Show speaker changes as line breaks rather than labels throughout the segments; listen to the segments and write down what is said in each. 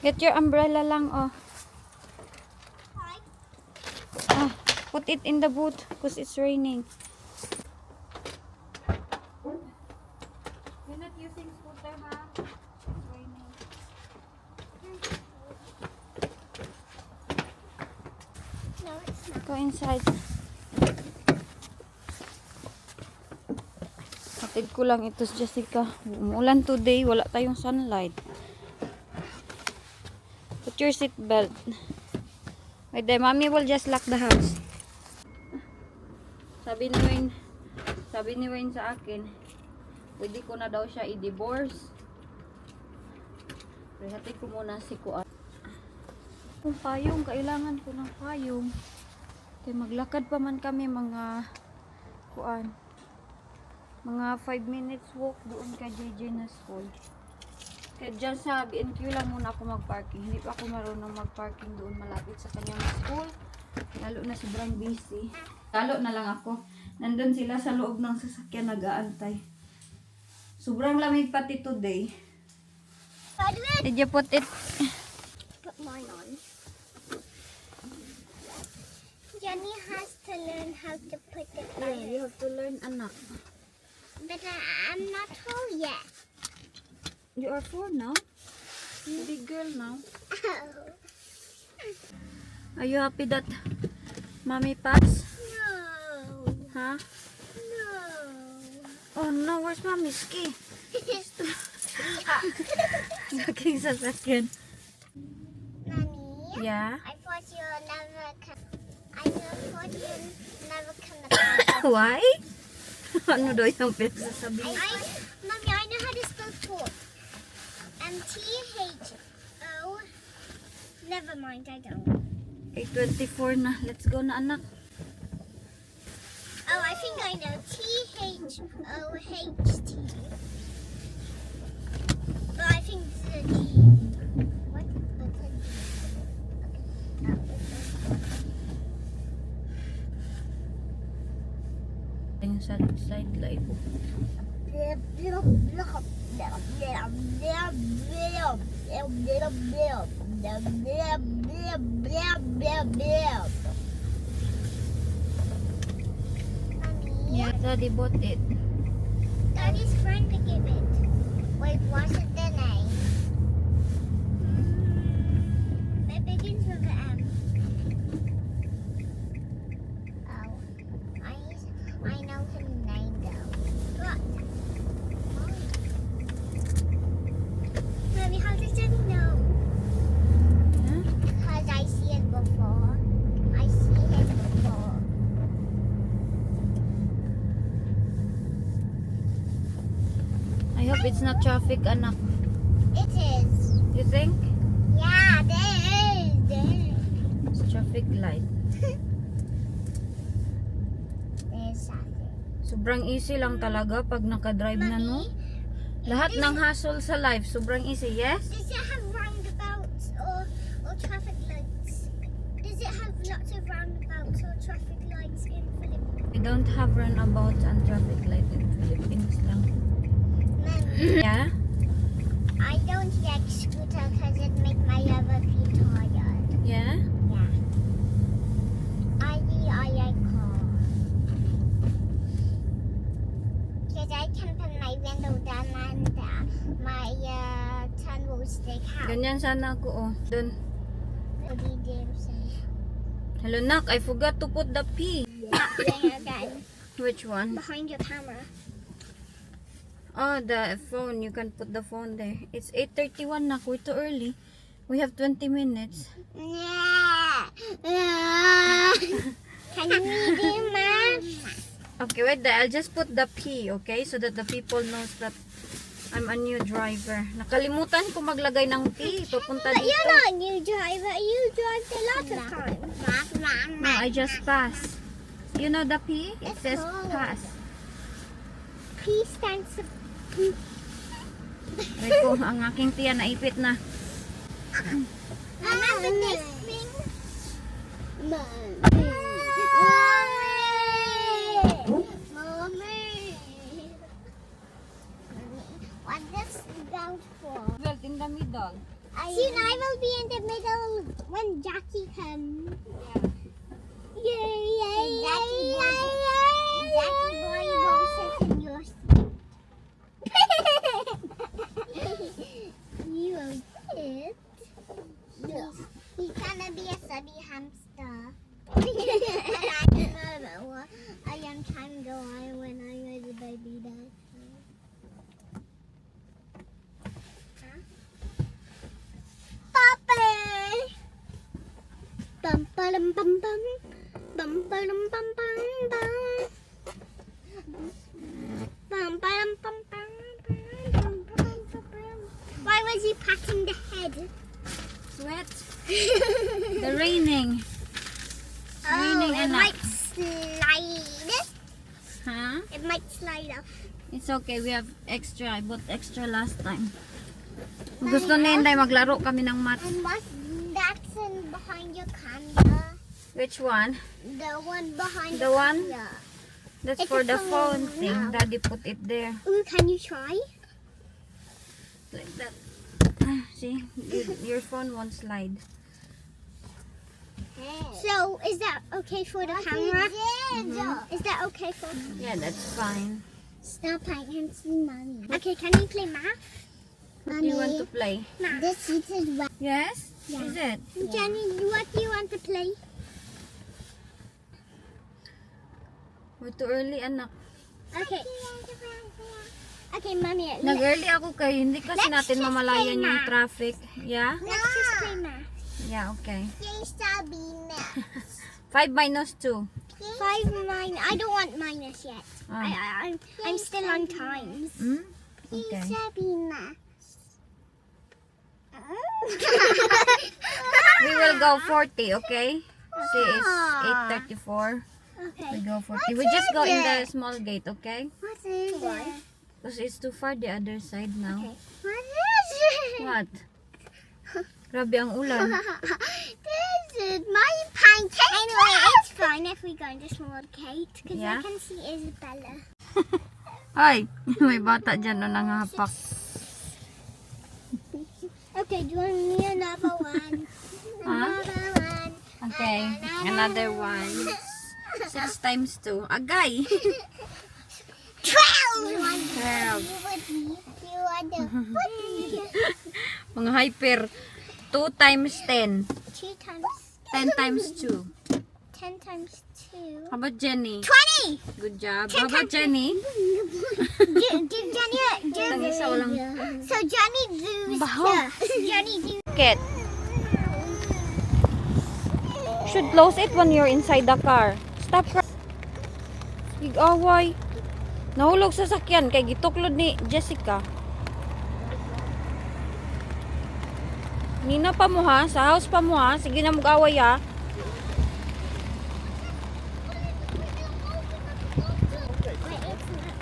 Get your umbrella lang, oh. Ah, put it in the boot because it's raining. You're not using scooter, ha? It's raining.
No, it's not.
Go inside. Hatid ko lang ito, Jessica. Umulan today, wala tayong sunlight. Put your seat belt. Wait there, mommy will just lock the house. Sabi ni Wayne sa akin, pwede ko na daw siya i-divorce. Pero hatid ko muna si Kuan. Kung payong, kailangan ko ng payong. Kaya maglakad pa man kami mga Kuan. Mga 5 minutes walk doon kay JJ na school. Kaya dyan sa BNQ lang muna ako mag-parking. Hindi pa ako marunong mag-parking doon malapit sa kanyang school. Lalo na sobrang busy. Lalo na lang ako. Nandun sila sa loob ng sasakyan nag-aantay. Sobrang lamig pati today. Did you put it?
Put mine on. Jenny has to learn how to put it on.
Yeah, you have to learn, anak.
But I'm not tall yet.
You are 4 now? Big girl now. Are you happy that mommy passed?
No.
Huh?
No.
Oh no, where's mommy's key? Looking sa sasakyan.
Nanny?
Yeah?
I thought you'll never come. I thought you'll never come.
Why? Ano daw yung pinagsasabi?
Mommy, I know how to spell talk. T-H-O. Never mind, I don't.
8:24 na. Let's go na, anak.
Oh, I think I know. T-H-O-H-T. But I think it's a D. What? It's a D.
Yung sa side light. Yeah, Daddy bought it.
Daddy's trying to give it. Wait, what's it the name? It begins with an M. Oh, I know his name though. What? Mommy, how does Daddy know?
Huh?
Because I see it before. I see it before.
I hope it's not traffic, anak.
It is.
You think?
Yeah, there is.
It's traffic light.
There's something.
Sobrang easy lang talaga pag nakadrive na, no? Lahat ng hassle sa life, sobrang easy, yes?
Does it have roundabouts or traffic lights? Does it have lots of roundabouts or traffic lights in Philippines?
We don't have runabouts and traffic light in Philippines lang.
Mommy,
Yeah?
I don't like scooter because it makes my other feet tired.
Yeah?
Yeah. I like car. Because I can put my window down and my tongue will stick out.
Ganyan sana ako, oh. Dun.
What do you do?
Hello, Nak. I forgot to put the P.
There again.
Which one?
Behind your camera.
Oh, the phone. You can put the phone there. It's 8:31 na. We're too early. We have 20 minutes.
Yeah. Can you do math?
Okay, wait there. I'll just put the P, okay? So that the people knows that I'm a new driver. Nakalimutan ko maglagay ng P. Papunta
But
dito.
you're not a new driver. You drive a lot of times.
No, I just passed. You know the P? It
It's
says
called-
pass.
P stands for
Ay ko, ang aking tiyan naipit na.
Remember this thing? Mommy. What this down for?
Belt in the middle.
Soon I will be in the middle when Jackie comes. Yay, yay, yay, yay, yay. Jackie boy will sit in your seat. You will sit. He's gonna be a stubby hamster. I am trying to go on when I was a baby dad. Papa! Bum bum bum bum bum bum bum bum bum. Bum bum bum bum bum bum bum. Why was he patting the head?
Sweat. The raining. Raining
it
anak.
might slide.
Huh?
It might slide off.
It's okay. We have extra. I bought extra last time. Gusto ni Inday maglaro kami ng mat.
And that's in behind your camera.
Which one?
The one behind
The one?
camera.
That's
It's
for
a
the phone
phone.
thing.
Wow.
Daddy put it there.
Ooh, can you try?
Like that. See? Your phone won't slide.
So, is that okay for the camera? Is that okay for?
Yeah, that's fine.
Stop, I can see mommy. Okay, can you play math?
What do you want to play?
Math. This is what.
Yes?
Yeah.
Is it?
Jenny, what do you want to play?
We're too early, anak.
Okay. Okay, mommy.
Nag-early ako kayo. Hindi kasi
Let's
natin
just
mamalayan
play
yung
math.
traffic. Yeah?
Let's just play math.
Yeah, okay.
math.
5 minus 2.
5 minus. I don't want minus yet.
Ah.
I'm still on times.
Hmm? Okay.
math.
We will go 40, okay? See, it's 8:34.
Okay.
We go 40. We just go in the small gate, okay?
What is it?
Because it's too far the other side now.
Okay. What is it?
What? Grabe ang ulan.
This is my pancake. Anyway, it's fine if we go in the small gate because
Yeah?
I can see Isabella.
Ay, may bata dyan no nangahapak.
Okay, do you want me another one? Another one.
Okay, another one. 6 times 2. Agay!
12!
12.
You want the
Mga hyper. 2 times 10.
2 times
10 times 2.
10 times 2.
How about Jenny?
20!
Good job. How about Jenny?
Give Jenny
Ang isa walang
So Jenny does
Baho.
Jenny do
Ket. Should close it when you're inside the car. Stop. Gig-away. Nahulog sa sakyan kay gituklod ni Jessica. Nina pa mo ha, sa house pa mo ha. Sige na mag-away ha.
Wait, it's not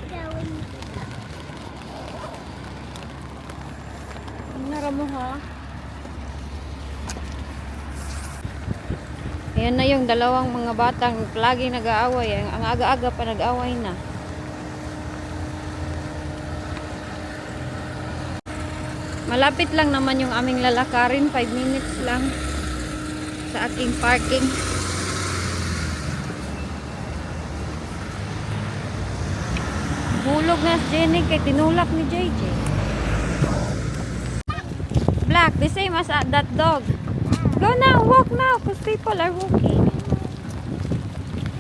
going.
Nara mo ha. Ayan na yung dalawang mga batang lagi nag-aaway. Ang aga-aga pa nag-aaway na. Malapit lang naman yung aming lalakarin. 5 minutes lang sa aking parking. Bulog na si Jenny kay tinulak ni JJ. Black, the same as that dog. Go now, walk now, because people are walking.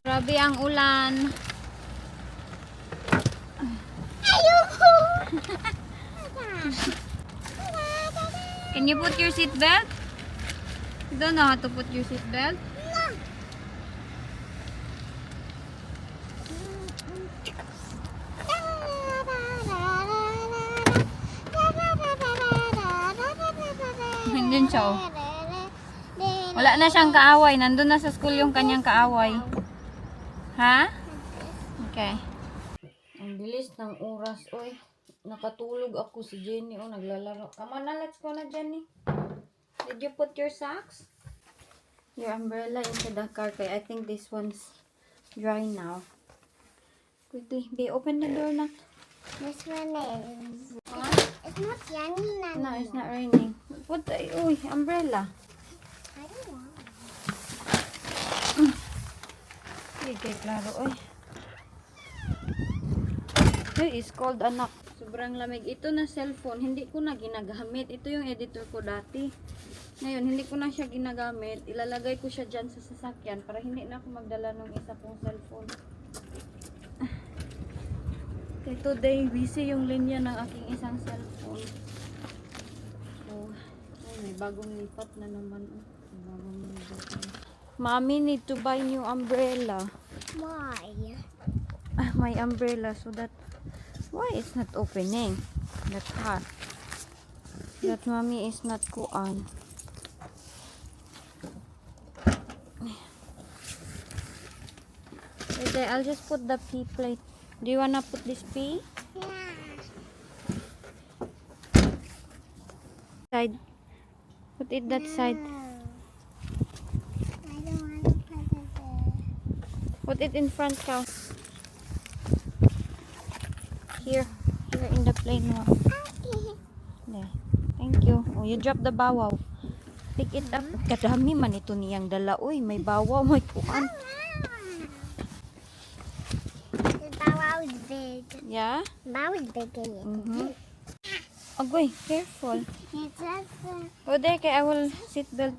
Grabe ang ulan. Can you put your seat belt? You don't know how to put your seat belt? Nandun siya oh. Wala na siyang kaaway. Nandun na sa school yung kanyang kaaway. Ha? Okay. Ang bilis ng oras, oy. Nakatulog ako si Jenny, oh, naglalaro. Come on na, let's go na, Jenny. Did you put your socks? Your umbrella into the car, kay I think this one's dry now. Quickly, be open the door na.
This one is.
Huh?
It's not raining anymore.
No, it's not raining. What the, uy, umbrella.
I don't want.
Sige, klaro, oy. Hey, it's cold, anak. Sobrang lamig. Ito na cellphone, hindi ko na ginagamit. Ito yung editor ko dati. Ngayon, hindi ko na siya ginagamit. Ilalagay ko siya dyan sa sasakyan para hindi na ako magdala ng isa kong cellphone. Okay, today, busy yung linya ng aking isang cellphone. So, ay, may bagong lipat na naman. May bagong lipat. Mommy need to buy new umbrella.
Why?
My umbrella so that why it's not opening that hot that mommy is not kuan. Okay, I'll just put the pea plate. Do you wanna put this pea
Yeah.
side? Put it that side.
No. I don't want to put it there.
Put it in front, cow. Here in the plain one.
Okay.
There. Thank you. Oh, you drop the bawaw. Pick it up. Kadami man ito niyang dala. Uy, may bawaw, may kuan.
The bow is big.
Yeah?
Bow is big in it.
Mm-hmm. Agoy, careful.
It says
O, there, kay I will seatbelt.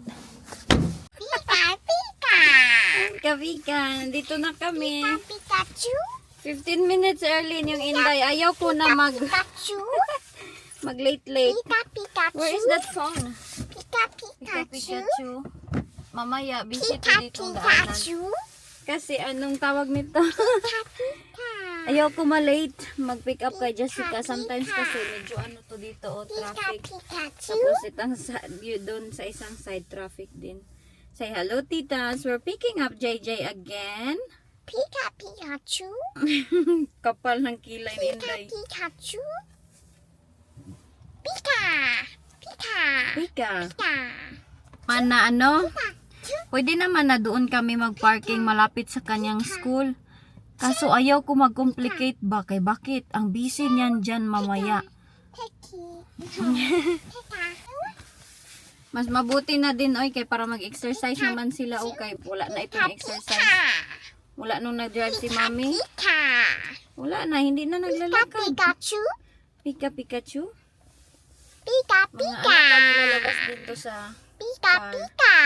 Pika Pika.
Kavika, nandito na kami.
Pikachu.
15 minutes early yung Inday. Ayaw ko na
Pikachu.
mag late.
Pika Pikachu.
Where is that phone?
Pika
Pika
Pikachu.
Pikachu. Mamaya, busy to
Pika
dito ang daanan.
Pikachu.
Kasi anong tawag nito?
Pika Pika.
Ayaw ko ma-late. Mag-pick up kay Jessica. Sometimes kasi medyo ano to dito,
Pika
traffic.
Pikachu.
Tapos itang doon sa isang side traffic din. Say hello, titas. We're picking up JJ again.
Pika Pikachu.
Kapal ng kilay ni
Pika
Inday.
Pikachu. Pika. Pika.
Pika.
Pika.
Mana ano? Pwede naman na doon kami mag-parking malapit sa kanyang school. Kaso ayaw ko mag-complicate ba? Kay bakit? Ang busy niyan dyan mamaya.
Piki. Pika.
Mas mabuti na din oy kay para mag-exercise naman sila okay. Wala na itong exercise. Wala nung nag-drive si mami.
Pika.
Wala na, hindi na
Pika
naglalakad.
Pikachu.
Pika Pikachu.
Pika
Mga
Pika.
anak kami lalabas dito sa
Pika
car.
Pika.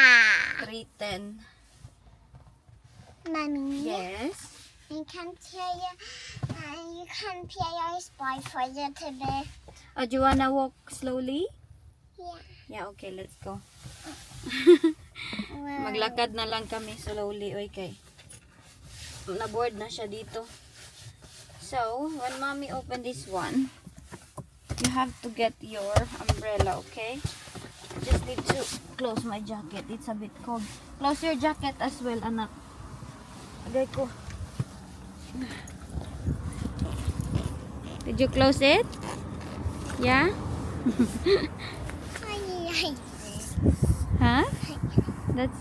310.
Mommy,
Yes.
you can hear your spy for a little bit.
Do you wanna walk slowly?
Yeah.
Yeah, okay, let's go.
Well,
Maglakad na lang kami slowly, okay. Na-board na siya dito. So, when mommy open this one, you have to get your umbrella, okay? Just need to close my jacket. It's a bit cold. Close your jacket as well, anak. Agay ko. Did you close it? Yeah?
ay.
Huh? That's...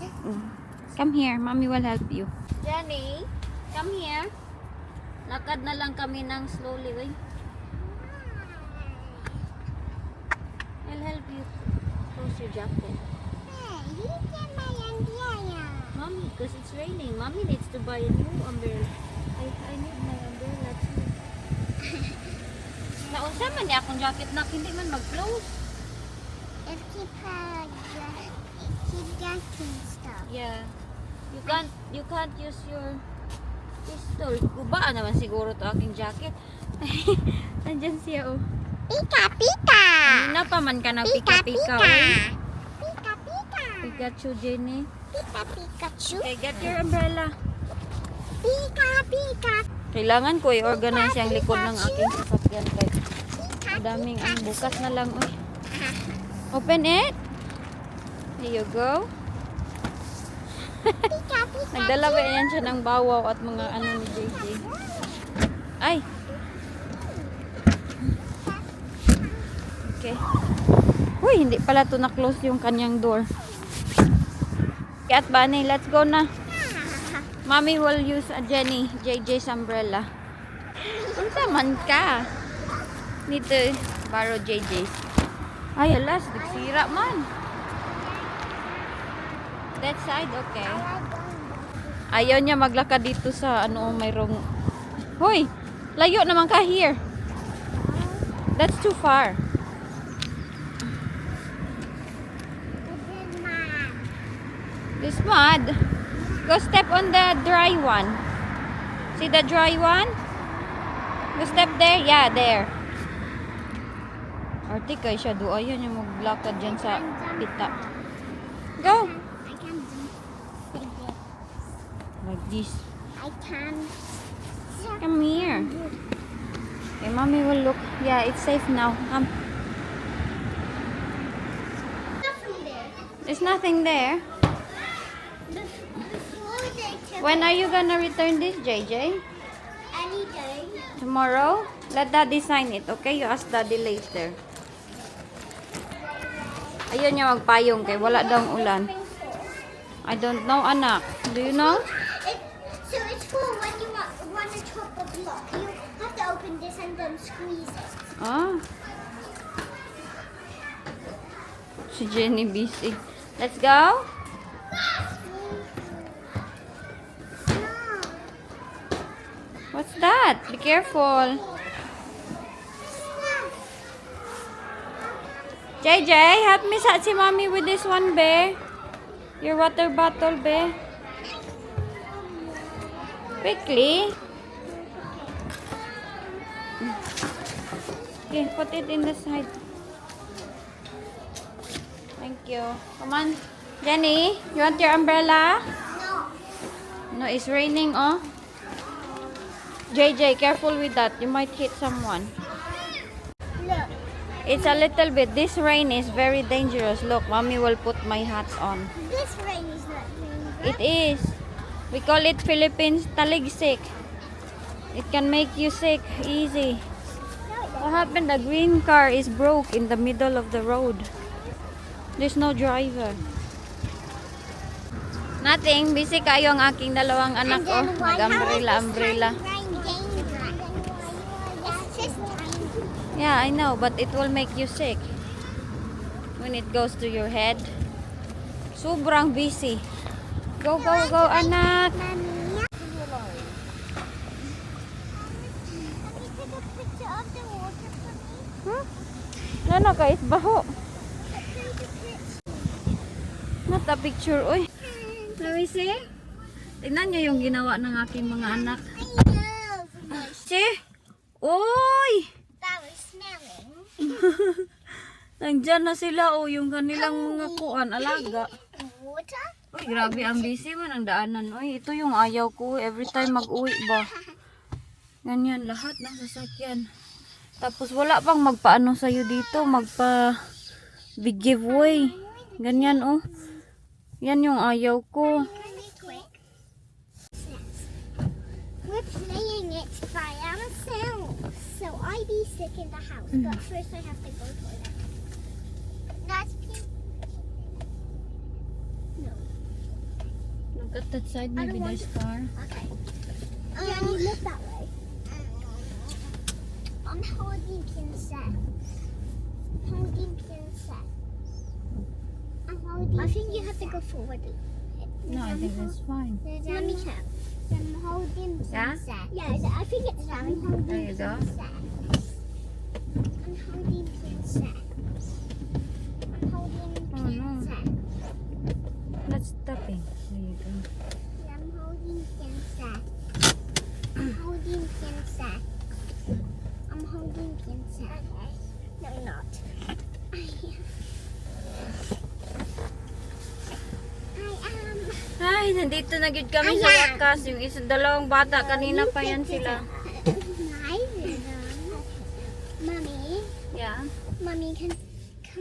Come here. Mommy will help you. Jenny, come here. Lakad na lang kami ng slowly, way. I'll help you. Close your jacket.
Hey, you get my umbrella.
Mommy, because it's raining. Mommy needs to buy a new umbrella. I need my umbrella too. Naunsa man niya akong jacket na hindi man mag-close.
If keep getting stuff.
Yeah. You can't use your pistol. Gubaan naman siguro to aking jacket. Nandyan siya oh.
Pika Pika.
Kanina pa man ka
Pika
nagpika-pika
Pika.
oh.
Pika Pika.
Pikachu, Jenny.
Pika Pikachu.
Okay, get your umbrella.
Pika Pika.
Kailangan ko i-organize yung likod ng aking sasakyan kay
Pika
madaming ang bukas na lang. Uy. Open it. There you go.
Pika Pika.
Nagdala ba yan siya ng bawaw at mga ano ni JJ. Ay. Okay. Uy, hindi pala to na-close yung kanyang door. Okay, at Bunny, let's go na. Mommy will use a JJ's umbrella. Unsa man ka? Need to Borrow JJ's. Ay, alas, nagsira man. That side, okay. Ayaw niya maglakad dito sa ano, mayroong... Hoy! Layo naman ka here. That's too far. This mud. Go step on the dry one. See the dry one? Go step there. Yeah, there. Arte kay siya do. Ayaw niya maglakad dyan sa pita. Go!
I can do like this.
Like this.
I can.
Come here. Okay, mommy will look. Yeah, it's safe now. Come.
Nothing there.
There's nothing there.
Before they took
When are you gonna return this, JJ?
any day.
Tomorrow? Let daddy sign it, okay? You ask daddy later. Ayun niya magpayong kay wala daw ulan. I don't know, anak. Do you know?
So it's for when you want to chop a block. You have to open this and then squeeze it.
Ah. Si Jenny busy. Let's go. What's that? Be careful. JJ, help me sa si mommy with this one, be. Your water bottle, be. Quickly. Okay, put it in the side. Thank you. Come on. Jenny, you want your umbrella?
No.
No, it's raining, oh. JJ, careful with that. You might hit someone.
Look.
It's a little bit. This rain is very dangerous. Look, mommy will put my hat on.
This rain is not dangerous.
It is. We call it Philippines taligsik. It can make you sick easy. What happened? The green car is broke in the middle of the road. There's no driver. Nothing. Busy kayo ang aking dalawang anak. Oh, nag-umbrella.
It's just tiny.
Yeah, I know, but it will make you sick when it goes to your head. Sobrang busy. Go, go, go, anak.
Mommy. Can you take a picture of the water for me?
Ano guys, baho.
Take a picture.
Not a picture, oy. Let me see. Tingnan nyo yung ginawa ng aking mga anak.
I know.
See? Oy!
That was smelling.
Nandyan na sila, oh, yung kanilang mga kuan, alaga.
Water?
Uy, grabe ang busy mo ng daanan. Uy, ito yung ayaw ko. Every time mag-uwi ba? Ganyan, lahat ng sasakyan. Tapos wala pang magpaano sa'yo dito. Big giveaway. Ganyan, oh. Yan yung ayaw ko.
Really quick. We're playing it by ourselves. So I be sick in the house. But first I have to go to toilet. That's pink. No.
Look at that side,
I
maybe
don't want
there's car.
Okay. Yeah, you look that way. I'm holding Pinsett. Holding Pinsett. I think you have to go forward.
No, I think that's fine.
Let me check. I'm holding
Yeah?
Pinsett. Yeah, I think it's I'm holding
There you go.
Pinsett. I'm holding Pinsett. I'm holding
Oh, no.
Pinsett.
That's stopping. There you go.
I'm holding Pinsett. I'm holding Pinsett. I'm holding Pinsett. No, not.
Ay, nandito na gid kami sa
Ayan.
wakas. Yung isa, dalawang bata, kanina pa yan sila.
Mommy,
Yeah?
Mommy, can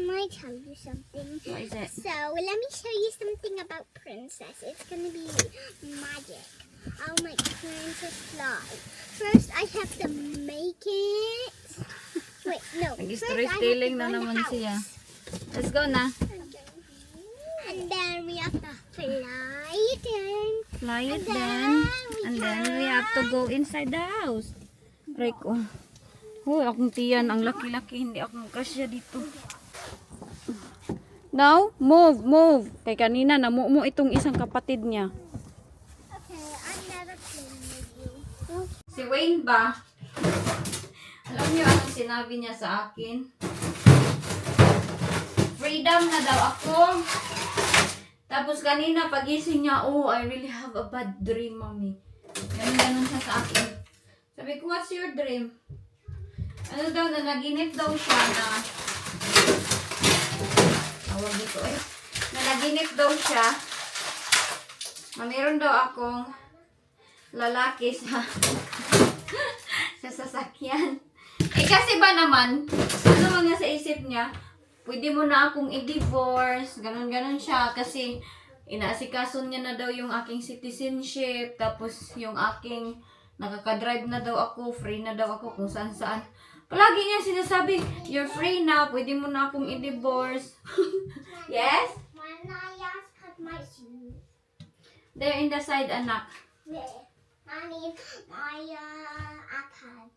I tell you something?
What is it?
So, let me show you something about Princess. It's gonna be magic. I'll make Princess fly. First, I have to make it. Wait, no. First, I have to
Nag-storytelling
go
na
in the
naman
house.
siya. Let's go na.
And then we have to fly it in.
Fly it
And
then.
then we
And then we have to go inside the house. Right, oh. Hoy, akong tiyan, ang laki-laki, hindi ako kasya dito. Now, move. Kay kanina, namumo itong isang kapatid niya.
Okay, I'm never playing with you.
Si Wayne ba? Alam niyo anong sinabi niya sa akin? Freedom na daw ako. Tapos kanina pagising niya, oh, I really have a bad dream, mommy. Ganun siya sa akin. Sabi ko, what's your dream? Ano daw, na naginip daw siya na tawag dito na naginip daw siya na meron daw akong lalaki sa sa sasakyan. Eh kasi ba naman, ano man nga sa isip niya, pwede mo na akong i-divorce, ganun siya kasi inaasikaso niya na daw yung aking citizenship, tapos yung aking nakaka-drive na daw ako, free na daw ako kung saan. Palagi niya sinasabi, you're free now, pwede mo na akong i-divorce. Yes?
When I cut my shoes.
They're in the side, anak.
Yeah. I mean, my iPad.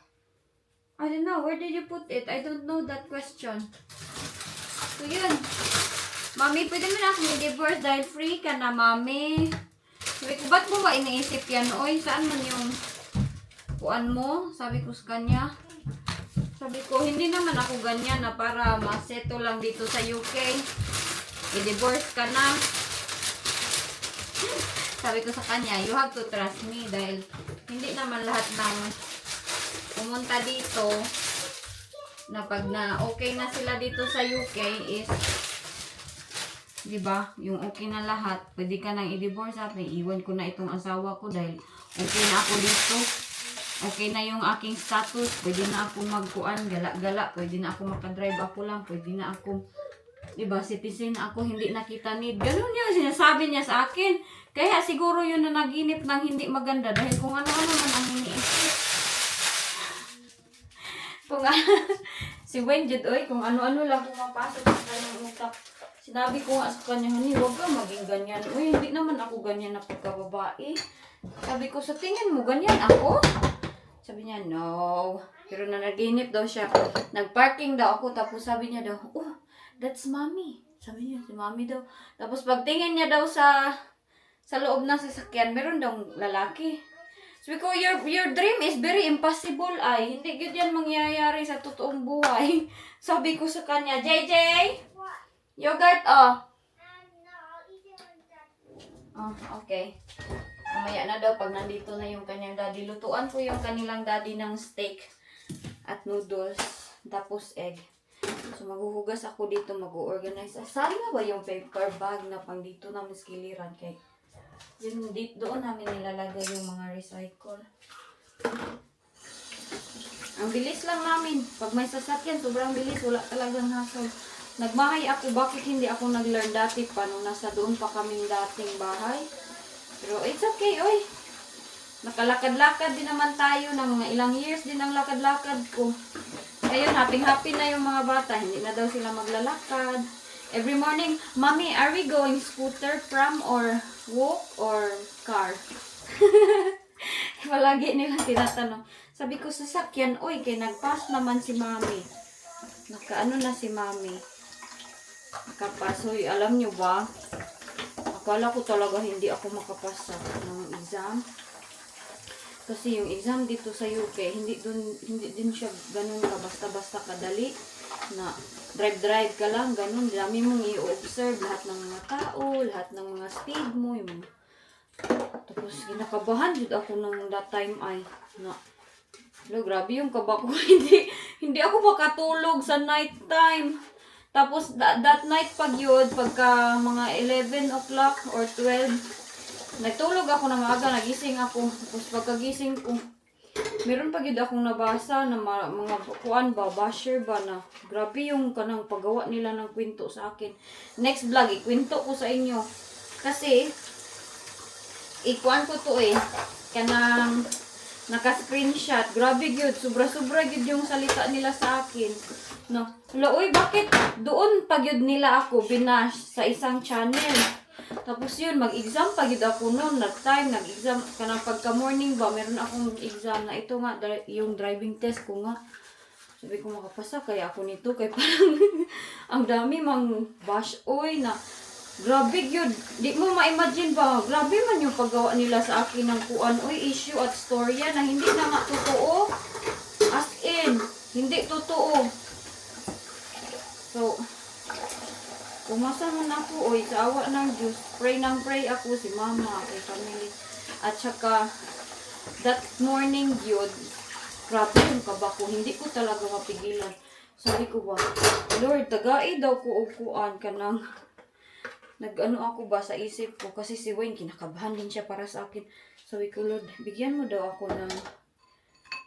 I don't know, where did you put it? I don't know that question. So yun. Mami, pwede mo na akong i-divorce dahil free ka na, mami. Sabi ko, ba't mo ba iniisip yan? Oy, saan man yung kuan mo? Sabi ko sa kanya. Sabi ko, hindi naman ako ganyan na para maseto lang dito sa UK. I-divorce ka na. Sabi ko sa kanya, you have to trust me dahil hindi naman lahat ng pumunta dito na pag na okay na sila dito sa UK is, di ba, yung okay na lahat, pwede ka nang i-divorce. Sabi, iwan ko na itong asawa ko dahil okay na ako dito. Okay na yung aking status, pwede na ako magkuan, gala-gala, pwede na ako makadrive ako lang, pwede na ako, diba, citizen ako, hindi na kita need. Ganun yung sinasabi niya sa akin. Kaya siguro yun na naginip ng hindi maganda dahil kung ano-ano man ang iniisip. Kung si Wayne Jud, oy, kung ano-ano lang pumapasok sa kanyang utak. Sinabi ko nga sa kanya, honey, huwag ka maging ganyan. Uy, hindi naman ako ganyan na pagkababae. Sabi ko, sa tingin mo, ganyan ako? Sabi niya, no. Pero na naginip daw siya. Nag-parking daw ako. Tapos sabi niya daw, oh, that's mommy. Sabi niya, si mommy daw. Tapos pagtingin niya daw sa loob ng sasakyan, meron daw lalaki. Sabi ko, your dream is very impossible ay. Hindi good yan mangyayari sa totoong buhay. Sabi ko sa kanya, JJ, yogurt, oh. Oh, okay. Mamaya na daw pag nandito na yung kanyang daddy. Lutuan ko yung kanilang daddy ng steak at noodles. Tapos egg. So maghuhugas ako dito, mag-organize. Saan na ba yung paper bag na pang dito namin skiliran? Kay yun, doon namin nilalagay yung mga recycle. Ang bilis lang namin. Pag may sasakyan, sobrang bilis. Wala talagang hassle. Nagmahay ako, bakit hindi ako nag-learn dati pa nung nasa doon pa kaming dating bahay. Pero it's okay, oy. Nakalakad-lakad din naman tayo ng mga ilang years din ang lakad-lakad ko. Ayun, happy-happy na yung mga bata. Hindi na daw sila maglalakad. Every morning, Mommy, are we going scooter, pram, or walk, or car? Palagi nila tinatanong. Sabi ko, sasakyan, oy, kay nagpas naman si Mami. Nakaano na si Mami. Nakapasoy, alam nyo ba? Akala ko talaga hindi ako makapasa ng exam. Kasi yung exam dito sa UK, hindi din siya ganun ka basta-basta kadali na drive ka lang, ganun. Dami mong i-observe lahat ng mga tao, lahat ng mga speed mo, yung mga. Tapos ginakabahan jud ako nung that time ay na. Grabe yung kaba ko. hindi ako makatulog sa night time. Tapos, that night pag yun, pagka mga 11 o'clock or 12, nagtulog ako na maaga, nagising ako. Tapos pagkagising ko, meron pag yun akong nabasa na mga kuan ba, basher ba na. Grabe yung kanang paggawa nila ng kwento sa akin. Next vlog, ikwento ko sa inyo. Kasi, ikuan ko to kanang naka-screenshot. Grabe yun, sobra-sobra yun yung salita nila sa akin. No. Uy, bakit doon pag yun nila ako binash sa isang channel? Tapos yun, mag-exam pag yun ako noon. Nag-exam, kanang pagka-morning ba, meron akong exam na ito nga, yung driving test ko nga. Sabi ko makapasa kaya ako nito kay parang ang dami mang bash oy na grabe yun. Di mo ma-imagine ba? Grabe man yung paggawa nila sa akin ng kuan oy issue at storya na hindi na nga totoo. As in, hindi totoo. So, umasa man ako oy sa awa ng Diyos. Pray nang pray ako si mama kay family. At saka that morning yun, grabe yung kaba ko. Hindi ko talaga mapigilan. Sabi ko ba, Lord, tagai daw ko og kuan ka ng nag-ano ako ba sa isip ko. Kasi si Wayne, kinakabahan din siya para sa akin. Sabi ko, Lord, bigyan mo daw ako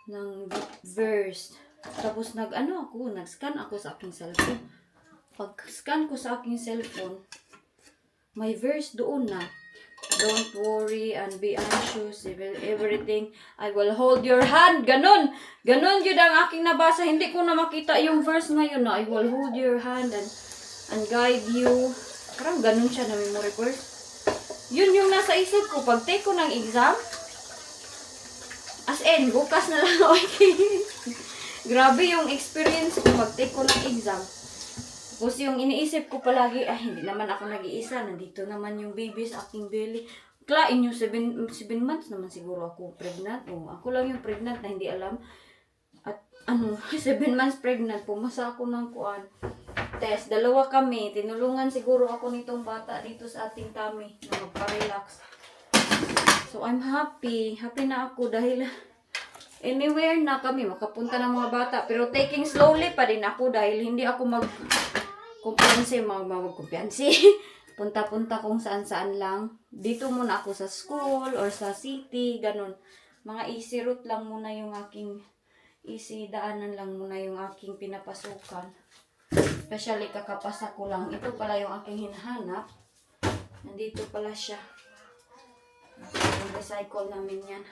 ng verse. Tapos nag-ano ako, nag-scan ako sa aking cellphone. Pag-scan ko sa aking cellphone, may verse doon na, don't worry and be anxious, everything, I will hold your hand. Ganon. Ganon yun ang aking nabasa. Hindi ko na makita yung verse ngayon na I will hold your hand and guide you. Parang ganon siya na memory verse. Yun yung nasa isip ko. Pag take ko ng exam, as in, bukas na lang. Okay. Grabe yung experience ko pag take ko ng exam. Tapos yung iniisip ko palagi, hindi naman ako nag-iisa. Nandito naman yung baby sa aking belly. Klain yung 7 months naman siguro ako pregnant. Ako lang yung pregnant na hindi alam. At 7 months pregnant, pumasa ako ng kuan. Test, 2 kami. Tinulungan siguro ako nitong bata dito sa ating tummy na magpa-relax. So I'm happy. Happy na ako dahil anywhere na kami makapunta ng mga bata. Pero taking slowly pa din ako dahil hindi ako magkumpiyansi. Punta-punta kung saan-saan lang. Dito muna ako sa school or sa city, ganun. Mga easy route lang muna yung aking easy daanan lang muna yung aking pinapasukan. Especially kakapasa ko lang. Ito pala yung aking hinahanap. Nandito pala siya. Recycle namin yan.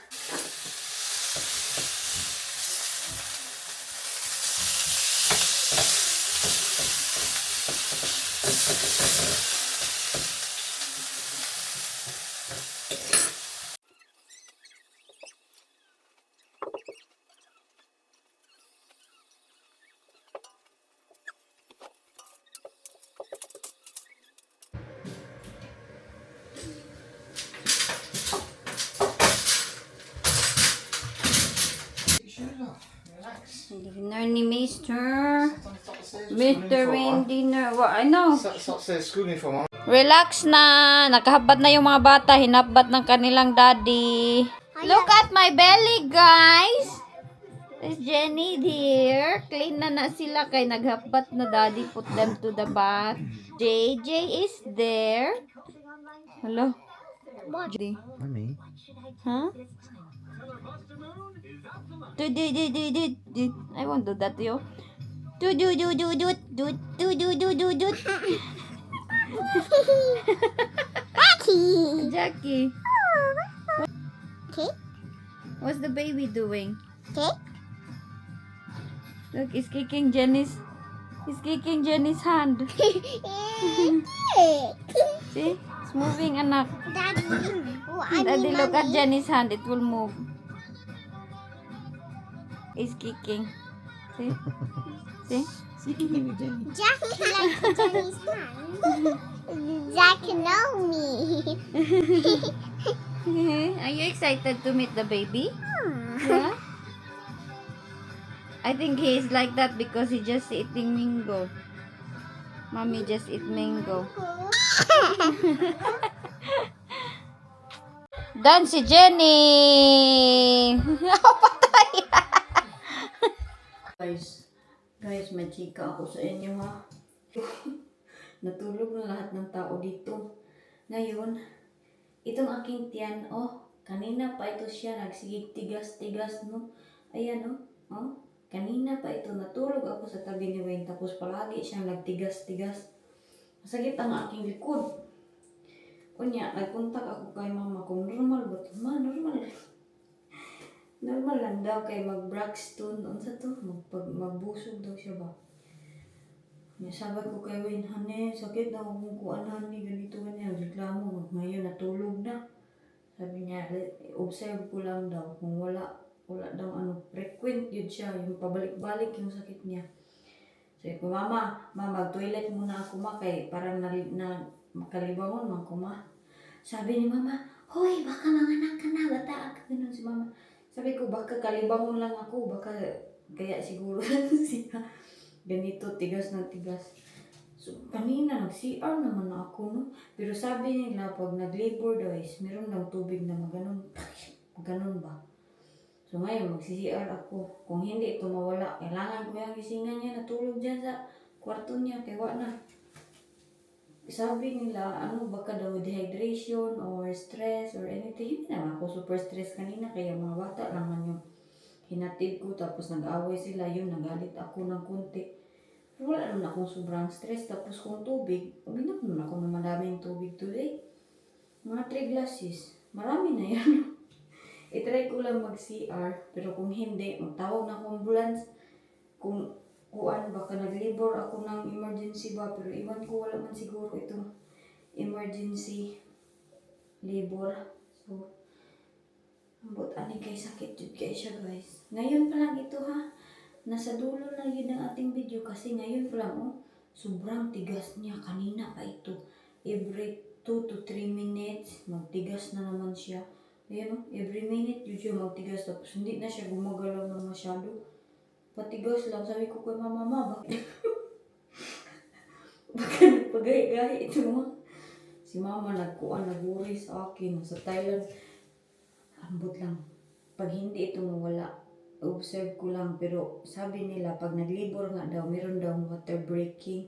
Dinner ni Mr. Rain dinner. I know.
That's their school uniform.
Relax na. Nakahabad na yung mga bata. Hinabad ng kanilang daddy. Look at my belly, guys. Is Jenny here? Clean na sila kay naghabat na daddy. Put them to the bath. JJ is there. Hello?
Mommy.
Huh? I won't do that to you. Jackie.
Okay.
What's the baby doing?
Okay.
Look, he's kicking Jenny's hand. See? It's moving, anak.
Daddy. Oh, I
Daddy,
mean,
look at
Mommy.
Jenny's hand. It will move. He's kicking. See? See?
Jackie likes Jenny's hand. Jack know me.
Are you excited to meet the baby? Yeah? I think he is like that because he just eating mango. Mommy just eat mango. Dan si Jenny! Patay! Guys, may chika ako sa inyo ha. Natulog na lahat ng tao dito. Ngayon, itong aking tiyan, kanina pa ito siya nagsigig tigas-tigas, no? Ayan, kanina pa ito natulog ako sa tabi ni Wayne, tapos palagi siyang nagtigas-tigas. Masakit ang aking likod. Kunya, nagpuntak ako kay mama kung normal ba ito? Ma, normal. Normal lang daw kay mag-Braxton. Ano sa to? Magbusog daw siya ba? Sabi ko kay Wayne, Hane, sakit na akong kuan, Hane, ganito ganyan. Reklamo, ngayon natulog na. Sabi niya, observe ko lang daw. Kung wala wala daw frequent yun siya, yung pabalik-balik yung sakit niya. Sabi ko, mama, mag-toilet muna ako ma, kay parang makalibangon man ko ma. Sabi ni mama, hoy, baka manganak ka na, bata ka. Ganun si mama. Sabi ko, baka kalibangon lang ako, baka kaya siguro siya ganito, tigas ng tigas. So, kanina nag-CR naman ako, no? Pero sabi nila, pag nag-labor daw is, meron daw tubig na maganon. Maganon ba? So ngayon, mag-CR ako. Kung hindi ito mawala, kailangan ko yung gisingan niya, natulog dyan sa kwarto niya, kaya na. Sabi nila, baka daw dehydration or stress or anything. Hindi naman ako super stress kanina, kaya mga bata naman yung hinatid ko, tapos nag-away sila, yun, nagalit ako ng kunti. Pero wala naman akong sobrang stress, tapos kung tubig, uminom naman ako ng madaming tubig today. Mga 3 glasses, marami na yan. I-try ko lang mag-CR, pero kung hindi, magtawag na akong ambulance. Kung baka nag-labor ako ng emergency ba, pero iwan ko wala man siguro itong emergency labor. So, ambot ani kay sakit jud kay siya guys. Ngayon pa lang ito ha, nasa dulo na yun ang ating video kasi ngayon pa lang sobrang tigas niya. Kanina pa ito, every 2 to 3 minutes, magtigas na naman siya. Ayan every minute yun siya magtigas, tapos hindi na siya gumagalaw na masyado. Patigas lang. Sabi ko kay mama, bakit? Bakit nagpagahi-gahi ito mo? Si mama nag-worry sa akin. Sa Thailand, ambot lang. Pag hindi ito mawala, observe ko lang. Pero sabi nila, pag nag-labor nga daw, meron daw water breaking.